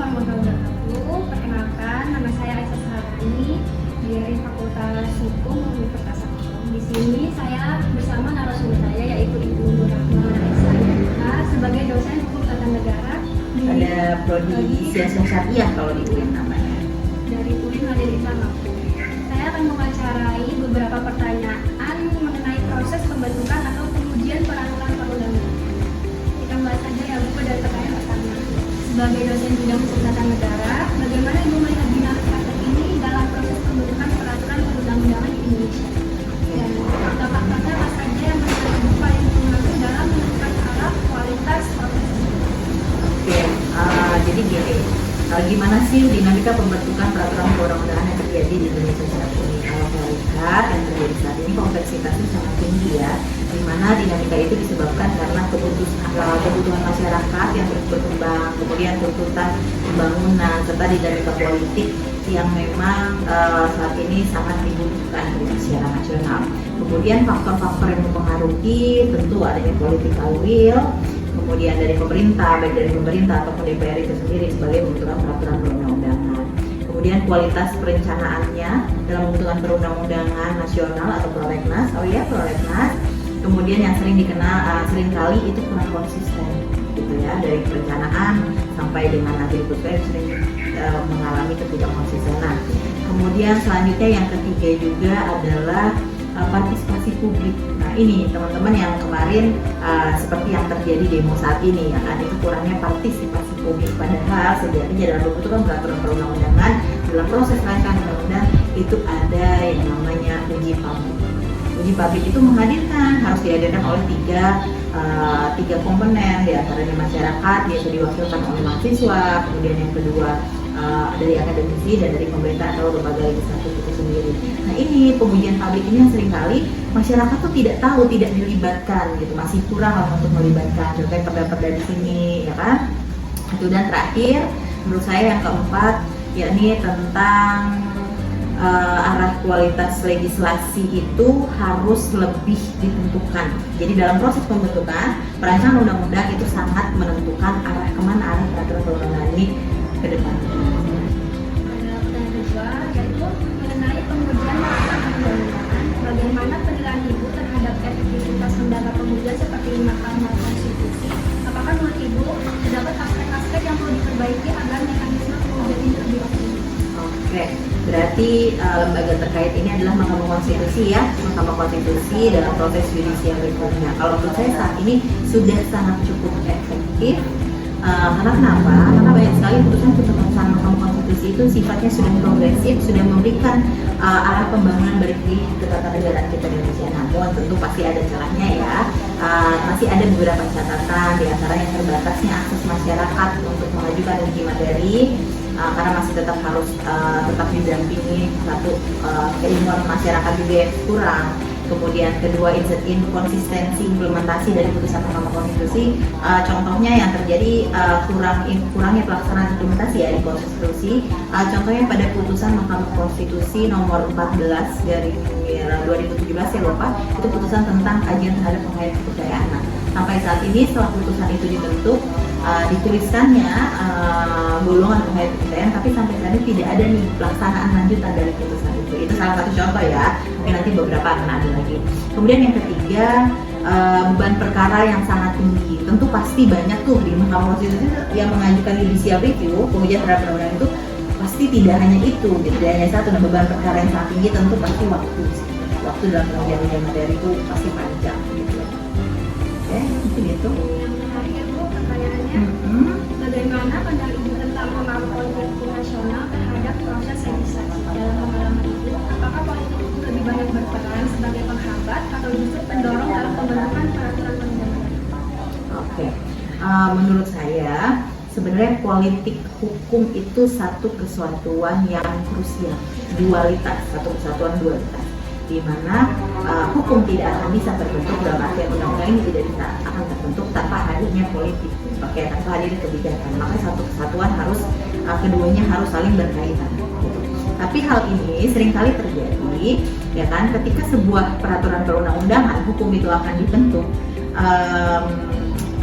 warahmatullahi wabarakatuh. Perkenalkan, nama saya Aisyah Saharani dari Fakultas Hukum Universitas Saparang. Di sini saya bersama narasumber saya yaitu Ibu Nur Rahma Aisyah sebagai dosen hukum tata negara Ada prodi siasat syariah kalau di UIN namanya. dari UIN Hadirita Lampung. Saya akan mewawancarai beberapa pertanyaan mengenai proses pembentukan atau pengujian peraturan perundang-undangan. Kita bahas saja ya Bu dari pertanyaan pertama. Sebagai dosen bidang hukum tata negara, bagaimana Ibu melihat dinamika terkini dalam proses pembentukan peraturan perundang-undangan di Indonesia? Dan fakta-fakta apa saja yang menurut Ibu paling berpengaruh dalam menentukan arah kualitas proses tersebut? Oke, jadi gini, gimana sih dinamika pembentukan peraturan perundang-undangan yang terjadi di Indonesia saat ini? Kalau saya lihat yang terjadi saat ini kompleksitasnya sangat tinggi ya, di mana dinamika itu disebabkan karena kebutuhan masyarakat yang terus berkembang, kemudian tuntutan pembangunan, serta dinamika politik yang memang saat ini sangat dibutuhkan secara nasional. Kemudian faktor-faktor yang mempengaruhi tentu adanya political will, kemudian dari pemerintah, baik dari pemerintah ataupun DPR itu sendiri sebagai pembentukan peraturan perundang-undangan. Kemudian kualitas perencanaannya dalam pembentukan perundang-undangan nasional atau prolegnas, prolegnas. Kemudian yang sering dikenal, seringkali itu kurang konsisten, gitu ya, dari perencanaan sampai dengan nanti diputuskan sering mengalami ketidakkonsistenan. Kemudian selanjutnya yang ketiga juga adalah partisipasi publik. Nah ini teman-teman yang kemarin seperti yang terjadi demo saat ini ya, ada kurangnya partisipasi publik. Padahal sejatinya dalam pembentukan peraturan perundang-undangan dalam proses rancangan undang-undang itu ada yang namanya uji publik. Uji publik itu harus dihadirkan oleh tiga komponen, diantaranya masyarakat, yaitu diwakilkan oleh mahasiswa, kemudian yang kedua dari akademisi dan dari pemerintah atau lembaga legislatif itu sendiri. Nah ini pengujian publik ini yang seringkali masyarakat tuh tidak tahu, tidak dilibatkan gitu, masih kurang lah untuk melibatkan. Contohnya pendapat dari sini ya kan. Itu dan terakhir menurut saya yang keempat yakni tentang arah kualitas legislasi itu harus lebih ditentukan. Jadi dalam proses pembentukan perancangan undang-undang itu sangat menentukan arah kemana arah peraturan perundang-undangan ini ke depan. Dan kedua yaitu mengenai pengujian peraturan perundang-undangan, bagaimana penilaian Ibu terhadap efektivitas lembaga pengujian seperti Mahkamah Konstitusi? Apakah menurut Ibu terdapat aspek-aspek yang perlu diperbaiki agar mekanisme pengujian ini lebih optimal? Oke, berarti lembaga terkait ini adalah Mahkamah Konstitusi ya, Mahkamah Konstitusi dalam proses judicial reformnya. Kalau menurut saya saat ini sudah sangat cukup efektif. Karena kenapa? Karena banyak sekali putusan-putusan Mahkamah Konstitusi itu sifatnya sudah progresif, sudah memberikan arah pembangunan balik ke tata negara kita di Indonesia. Namun tentu pasti ada celahnya ya. Masih ada beberapa catatan, di antaranya terbatasnya akses masyarakat untuk mengajukan uji materi. Karena masih tetap harus tetap didampingi satu keilmuan masyarakat juga yang kurang. Kemudian kedua inkonsistensi implementasi dari putusan Mahkamah Konstitusi. Contohnya yang terjadi kurangnya pelaksanaan implementasi ya di konstitusi. Contohnya pada putusan Mahkamah Konstitusi nomor 14 dari 2017 ya Bapak, itu putusan tentang kajian terhadap penghayat kepercayaan. Nah, sampai saat ini setelah putusan itu dibentuk, dituliskannya golongan penghayat kepercayaan, tapi sampai saat ini tidak ada nih pelaksanaan lanjutan dari putusan itu. Itu salah satu contoh ya, mungkin nanti beberapa akan ada lagi. Kemudian yang ketiga, beban perkara yang sangat tinggi. Tentu pasti banyak tuh di Mahkamah Konstitusi yang mengajukan judicial review, pengujian terhadap undang-undang itu pasti tidak hanya itu, tidak hanya satu. Nah, beban perkara yang sangat tinggi tentu pasti waktu dalam pengujian uji materi itu pasti panjang gitu. Oke, mungkin itu. Terakhir Bu, pertanyaannya, bagaimana pandangan Ibu tentang pengaruh politik nasional terhadap proses legislasi? Dalam pengalaman Ibu, apakah politik itu lebih banyak berperan sebagai penghambat atau justru pendorong dalam pembentukan peraturan perundang-undangan? Oke, menurut saya sebenarnya politik hukum itu satu kesatuan yang krusial, dualitas, satu kesatuan dualitas, di mana hukum tidak akan bisa terbentuk dalam artian undang-undang ini tidak bisa akan terbentuk tanpa hadirnya politik, tanpa hadirnya kebijakan. Maka satu kesatuan harus keduanya harus saling berkaitan. Tapi hal ini seringkali terjadi, ya kan, ketika sebuah peraturan perundang-undangan hukum itu akan dibentuk.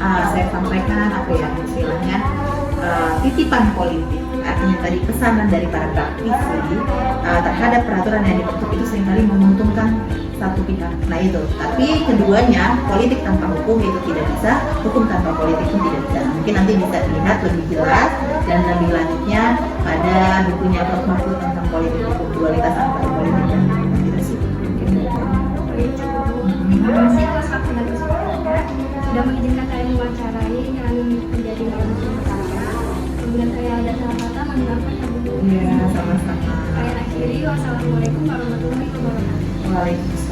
Saya sampaikan apa ya istilahnya, titipan politik, artinya tadi pesanan dari para praktisi terhadap peraturan yang dibentuk itu seringkali menguntungkan satu pihak. Nah itu, tapi keduanya politik tanpa hukum itu tidak bisa, hukum tanpa politik pun tidak bisa. Mungkin nanti bisa dilihat lebih jelas dan lebih lanjutnya pada bukunya Prof. Mahfud tentang politik hukum, dualitas antara politik dan hukum. Gitu sih. Terima kasih atas waktu dan kesempatan sudah mengizinkan saya mewawancarai yang menjadi narasumber pertama. Kemudian saya ada salah kata mohon maaf dulu. Iya, sama-sama. Saya akhiri, wassalamualaikum warahmatullahi wabarakatuh. Waalaikumsalam.